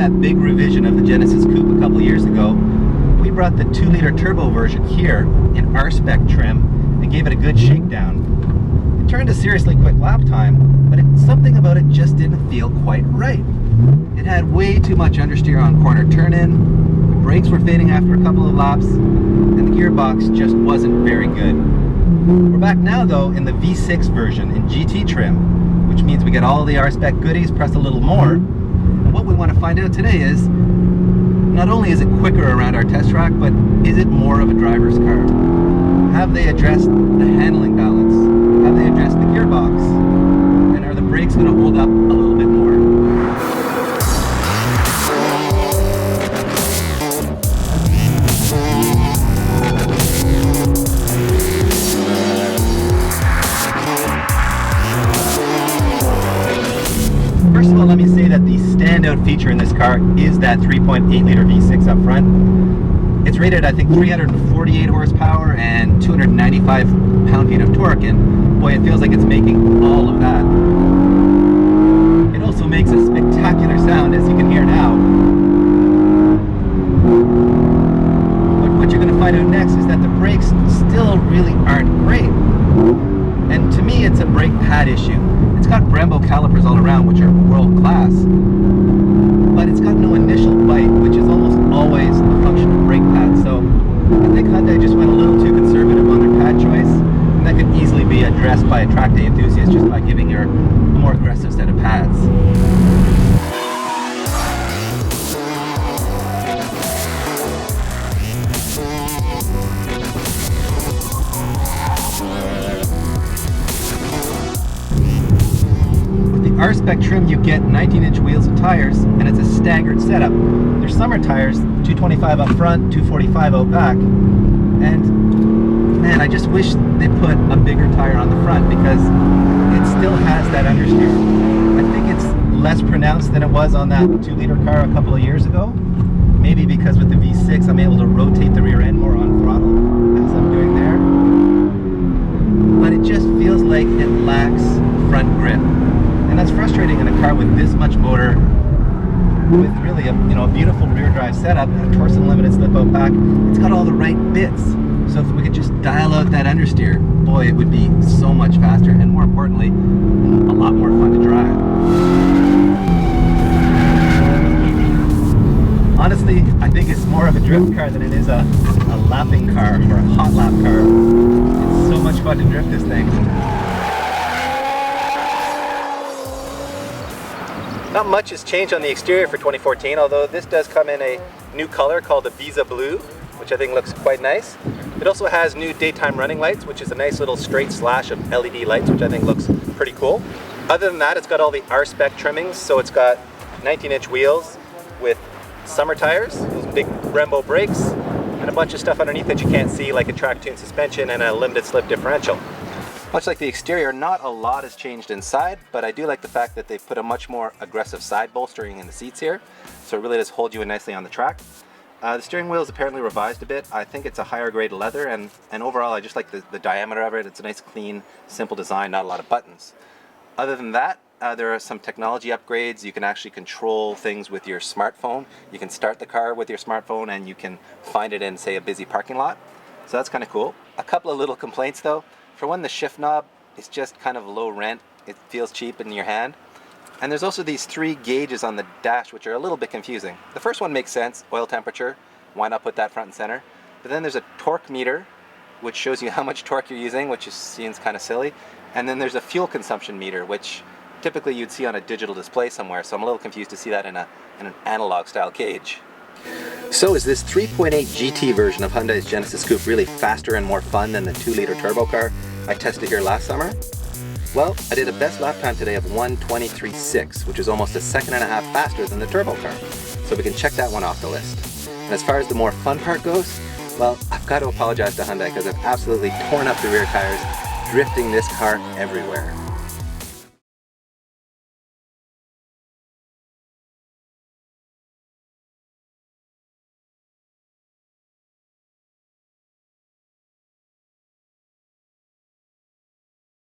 that big revision of the Genesis Coupe a couple years ago, we brought the 2-liter turbo version here in R-Spec trim and gave it a good shakedown. It turned a seriously quick lap time, but something about it just didn't feel quite right. It had way too much understeer on corner turn-in, the brakes were fading after a couple of laps, and the gearbox just wasn't very good. We're back now though in the V6 version in GT trim, which means we get all the R-Spec goodies pressed a little more. And what we want to find out today is, not only is it quicker around our test track, but is it more of a driver's car? Have they addressed the handling balance? Have they addressed the gearbox? And are the brakes going to hold up a little bit more? First of all, let me say that the standout feature in this car is that 3.8-liter V6 up front. It's rated, I think, 348 horsepower and 295 pound-feet of torque, and boy, it feels like it's making all of that. It also makes a spectacular sound, as you can hear now. But what you're going to find out next is that the brakes still really aren't great. And to me, it's a brake pad issue. It's got Brembo calipers all around, which are world class, but it's got no initial bite, which is almost always a function of brake pads. So I think Hyundai just went a little too conservative on their pad choice, and that could easily be addressed by a track day enthusiast just by giving her a more aggressive set of pads. R-Spec trim, you get 19-inch wheels and tires, and it's a staggered setup. They're summer tires, 225 up front, 245 out back, and man, I just wish they put a bigger tire on the front because it still has that understeer. I think it's less pronounced than it was on that 2-liter car a couple of years ago. Maybe because with the V6 I'm able to rotate the rear end more on throttle, as I'm doing there. But it just feels like it lacks front grip. And that's frustrating in a car with this much motor, with really a beautiful rear drive setup, a torque limited slip out back. It's got all the right bits. So if we could just dial out that understeer, boy, it would be so much faster and, more importantly, a lot more fun to drive. Honestly, I think it's more of a drift car than it is a lapping car or a hot lap car. It's so much fun to drift this thing. Not much has changed on the exterior for 2014, although this does come in a new color called the Visa Blue, which I think looks quite nice. It also has new daytime running lights, which is a nice little straight slash of LED lights, which I think looks pretty cool. Other than that, it's got all the R-Spec trimmings, so it's got 19-inch wheels with summer tires, those big Brembo brakes, and a bunch of stuff underneath that you can't see, like a track-tuned suspension and a limited slip differential. Much like the exterior, not a lot has changed inside, but I do like the fact that they've put a much more aggressive side bolstering in the seats here, so it really does hold you in nicely on the track. The steering wheel is apparently revised a bit. I think it's a higher grade leather, and overall I just like the diameter of it. It's a nice, clean, simple design, not a lot of buttons. Other than that, there are some technology upgrades. You can actually control things with your smartphone. You can start the car with your smartphone and you can find it in, say, a busy parking lot. So that's kind of cool. A couple of little complaints though. For one, the shift knob is just kind of low rent. It feels cheap in your hand. And there's also these 3 gauges on the dash, which are a little bit confusing. The first one makes sense, oil temperature. Why not put that front and center? But then there's a torque meter, which shows you how much torque you're using, which seems kind of silly. And then there's a fuel consumption meter, which typically you'd see on a digital display somewhere. So I'm a little confused to see that in an analog style gauge. So is this 3.8 GT version of Hyundai's Genesis Coupe really faster and more fun than the 2-liter turbo car I tested here last summer? Well, I did a best lap time today of 1:23.6, which is almost a second and a half faster than the turbo car. So we can check that one off the list. And as far as the more fun part goes, well, I've got to apologize to Hyundai because I've absolutely torn up the rear tires, drifting this car everywhere.